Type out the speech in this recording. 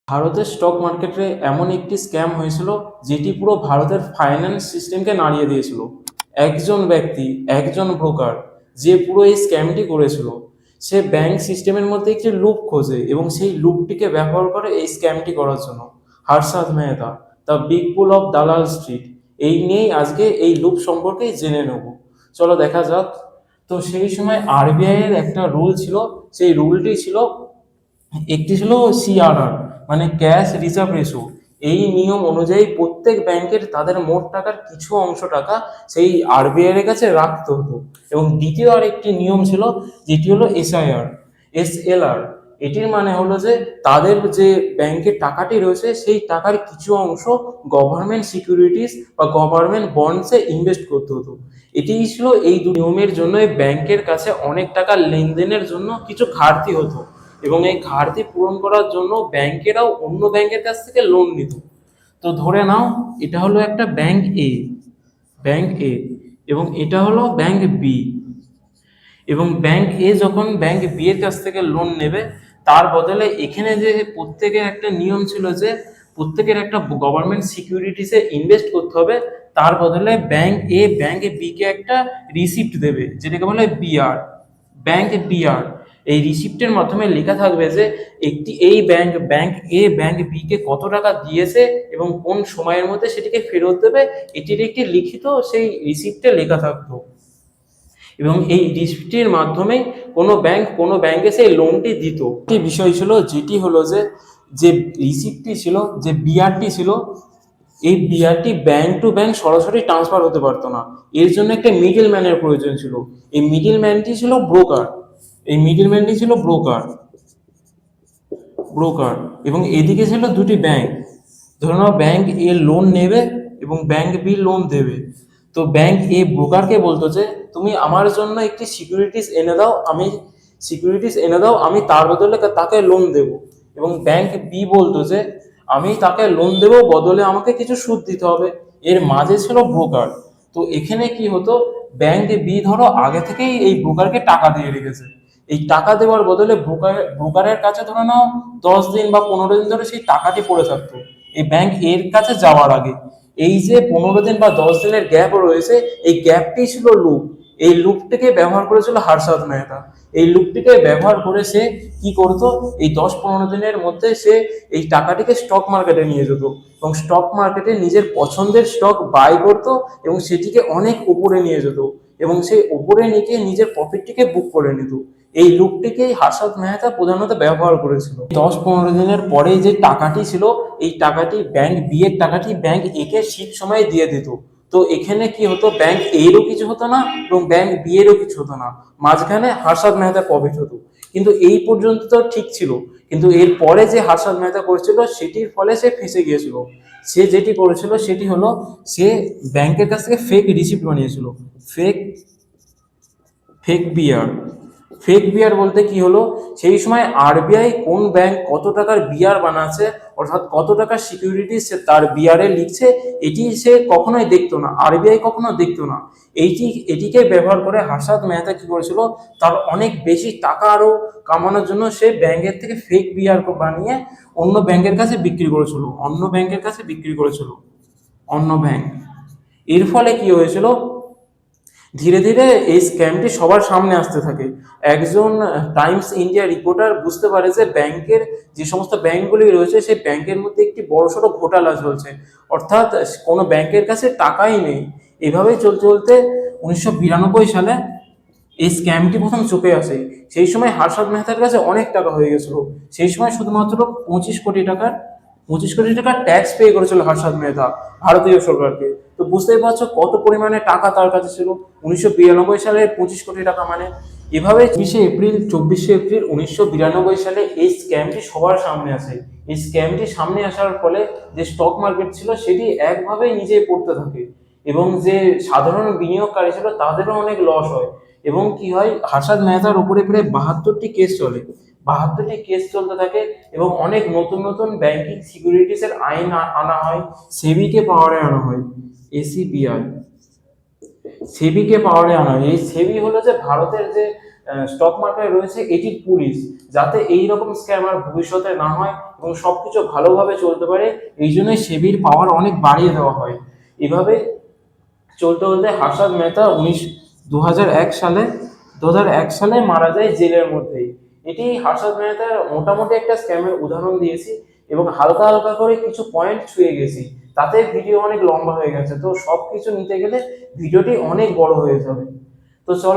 ভারতের স্টক মার্কেটে এমন একটি স্ক্যাম হয়েছিল যেটি পুরো ভারতের ফাইন্যান্স সিস্টেমকে নাড়িয়ে দিয়েছিল। একজন ব্যক্তি, একজন ব্রোকার, যে পুরো এই স্ক্যামটি করেছিল, সে ব্যাংক সিস্টেমের মধ্যে একটি লুপ খোঁজে এবং সেই লুপটিকে ব্যবহার করে এই স্ক্যামটি করার জন্য। Harshad Mehta, the big bull of দালাল স্ট্রিট, এই নিয়েই আজকে এই লুপ সম্পর্কে জেনে নেব। চলো দেখা যাক। তো সেই সময় আরবিআই এর একটা রুল ছিল। সেই রুলটি ছিল, একটি ছিল সিআরআর, মানে ক্যাশ রিজার্ভ রেশিও। এই নিয়ম অনুযায়ী প্রত্যেক ব্যাংকের তাদের মোট টাকার কিছু অংশ টাকা সেই আরবিআই এর কাছে রাখতে হতো। এবং দ্বিতীয় আরেকটি নিয়ম ছিল, যেটি হলো এসএলআর। এটির মানে হলো যে তাদের যে ব্যাংকের টাকাটি রয়েছে সেই টাকার কিছু অংশ গভর্নমেন্ট সিকিউরিটিজ বা গভর্নমেন্ট বন্ডসে ইনভেস্ট করতে হতো। এটিই ছিল এই নিয়মের জন্য ব্যাংকের কাছে অনেক টাকা লেনদেনের জন্য কিছু ঘাটতি হতো, এবং এই ঘাটতি পূরণ করার জন্য ব্যাংকেরাও অন্য ব্যাংকের কাছ থেকে লোন নিত। তো ধরে নাও এটা হলো একটা ব্যাংক এ এবং এটা হলো ব্যাংক বি। এবং ব্যাংক এ যখন ব্যাংক বি এর কাছ থেকে লোন নেবে, তার বদলে এখানে যে প্রত্যেকের একটা নিয়ম ছিল যে প্রত্যেকের একটা গভর্নমেন্ট সিকিউরিটিসে ইনভেস্ট করতে হবে। তার বদলে ব্যাংক বি কে একটা রিসিপ্ট দেবে, যেটাকে বলে বিআর। এই রিসিপ্টের মাধ্যমে লেখা থাকবে যে এই ব্যাংক এ ব্যাংক বি কে কত টাকা দিয়েছে এবং কোন সময়ের মধ্যে সেটিকে ফেরত দেবে। এটির একটি লিখিত সেই রিসিপ্টে লেখা থাকতো। এবং এই রিসিপ্টের মাধ্যমে কোনো ব্যাংকে সেই লোনটি দিত। একটি বিষয় ছিল, যেটি হলো যে যে রিসিপ্টটি ছিল, যে বিআরটি ছিল, এই বিআরটি ব্যাংক টু ব্যাংক সরাসরি ট্রান্সফার হতে পারতো না। এর জন্য একটা মিডল ম্যানের প্রয়োজন ছিল। এই মিডল ম্যানটি ছিল ব্রোকার। এবং এদিকে ছিল দুটি ব্যাংক। ধরে নাও ব্যাংক এ লোন নেবে এবং ব্যাংক বি লোন দেবে। তো ব্যাংক এ ব্রোকারকে বলতো যে তুমি আমার জন্য একটি সিকিউরিটিস এনে দাও, আমি তার বদলে তাকে লোন দেব। এবং ব্যাংক বি বলতো যে আমি তাকে লোন দেব, বদলে আমাকে কিছু সুদ দিতে হবে। এর মাঝে ছিল ব্রোকার। তো এখানে কি হতো, ব্যাংক বি ধরো আগে থেকেই এই ব্রোকারকে টাকা দিয়ে রেখেছে। এই টাকা দেওয়ার বদলে ব্রোকারের কাছে ধরে নাও 10 দিন বা 15 দিন ধরে সেই টাকাটি পড়ে থাকতো এই ব্যাংক এর কাছে যাওয়ার আগে। এই যে 15 দিন বা 10 দিনের গ্যাপ রয়েছে, এই গ্যাপটি ছিল লুপ। এই লুপটিকে ব্যবহার করেছিল হর্ষদ মেহতা। এই লুপটিকে ব্যবহার করে সে কি করতো, এই 10-15 দিনের মধ্যে সে এই টাকাটিকে স্টক মার্কেটে নিয়ে যেত এবং স্টক মার্কেটে নিজের পছন্দের স্টক বাই করতো এবং সেটিকে অনেক উপরে নিয়ে যেত এবং সেই উপরে নিয়ে গিয়ে নিজের প্রফিটটিকে বুক করে নিত। এই লুপটিকেই হর্ষদ মেহতা প্রধানত ব্যবহার করেছিল। 10-15 দিনের পরে যে টাকাটি ছিল, এই টাকাটি ব্যাংক বি এর টাকাটি ব্যাংক এ কে ঠিক সময়ে দিয়ে দিত। তো এখানে কি হতো, ব্যাংক এরও কিছু হতো না এবং ব্যাংক বি এরও কিছু হতো না, মাঝখানে হর্ষদ মেহতার প্রফিট হতো। কিন্তু এই পর্যন্ত তো ঠিক ছিল, কিন্তু এর পরে যে হর্ষদ মেহতা করেছিল সেটির ফলে সে ফেঁসে গিয়েছিল। সে যেটি করেছিল সেটি হলো, সে ব্যাংকের কাছ থেকে ফেক রিসিপ্ট বানিয়েছিল। Fake fake BR fake BR বলতে কি হলো, সেই সময় আরবিআই কোন ব্যাংক কত টাকার বিআর বানাচ্ছে, অর্থাৎ কত টাকার সিকিউরিটি সে তার বিআর এ লিখছে, এটি সে কখনোই দেখতো না, আরবিআই কখনো দেখতো না। এটিকে ব্যবহার করে হর্ষদ মেহতা কি করেছিল, তার অনেক বেশি টাকা আরো কামানোর জন্য সে ব্যাংকের থেকে ফেক বিআর বানিয়ে অন্য ব্যাংক। এর ফলে কি হয়েছিল, ধীরে ধীরে এই স্ক্যামটি সবার সামনে আসতে থাকে। একজন টাইমস ইন্ডিয়া রিপোর্টার বুঝতে পারে যে ব্যাংকের যে সমস্ত ব্যাংকগুলি রয়েছে সেই ব্যাংকের মধ্যে একটি বড়সড় ঘোটালা চলছে, অর্থাৎ কোনো ব্যাংকের কাছে টাকাই নেই। এভাবেই চলতে চলতে 1992 সালে এই স্ক্যামটি প্রথম চোখে আসে। সেই সময় হর্ষদ মেহতার কাছে অনেক টাকা হয়ে গেছিল। সেই সময় শুধুমাত্র 25 কোটি টাকার ট্যাক্স পে করেছিল হর্ষদ মেহতা ভারতীয় সরকারকে। তো বুঝতেই পারছো কত পরিমাণে টাকা তার কাছে ছিল। 1992 সালে 25 কোটি টাকা মানে। এভাবে 24শে এপ্রিল 1992 সালে এই স্ক্যামটি সবার সামনে আসে। এই স্ক্যামটি সামনে আসার ফলে যে স্টক মার্কেট ছিল সেটি একভাবেই নিজে পড়তে থাকে এবং যে সাধারণ বিনিয়োগকারী ছিল তাদেরও অনেক লস হয়। এবং কি হয়, হর্ষদ মেহতার উপরে প্রায় 72টি কেস চলতে থাকে এবং অনেক নতুন নতুন ব্যাংকিং সিকিউরিটিস এর আইন আনা হয়, সেবিকে পাওয়ারে আনা হয়। এসিবিআই সেবিকে পাওয়ারে আনা হয়। এই সেবি হলো যে ভারতের যে স্টক মার্কেটে রয়েছে এটির পুলিশ, যাতে এই রকম স্ক্যাম আর ভবিষ্যতে না হয় এবং সবকিছু ভালোভাবে চলতে পারে। এই জন্যই সেবির পাওয়ার অনেক বাড়িয়ে দেওয়া হয়। এভাবে চলতে চলতে হর্ষদ মেহতা 2001 সালে মারা যায় জেলের মধ্যেই। এটি হর্ষদ মেহতার মোটামুটি একটা স্ক্যামের উদাহরণ দিয়েছি এবং হালকা হালকা করে কিছু পয়েন্ট ছুঁয়ে গেছি, তাতে ভিডিও অনেক লম্বা হয়ে গেছে, তো সবকিছু নিতে গেলে ভিডিওটি অনেক বড় হয়ে যাবে। তো চলো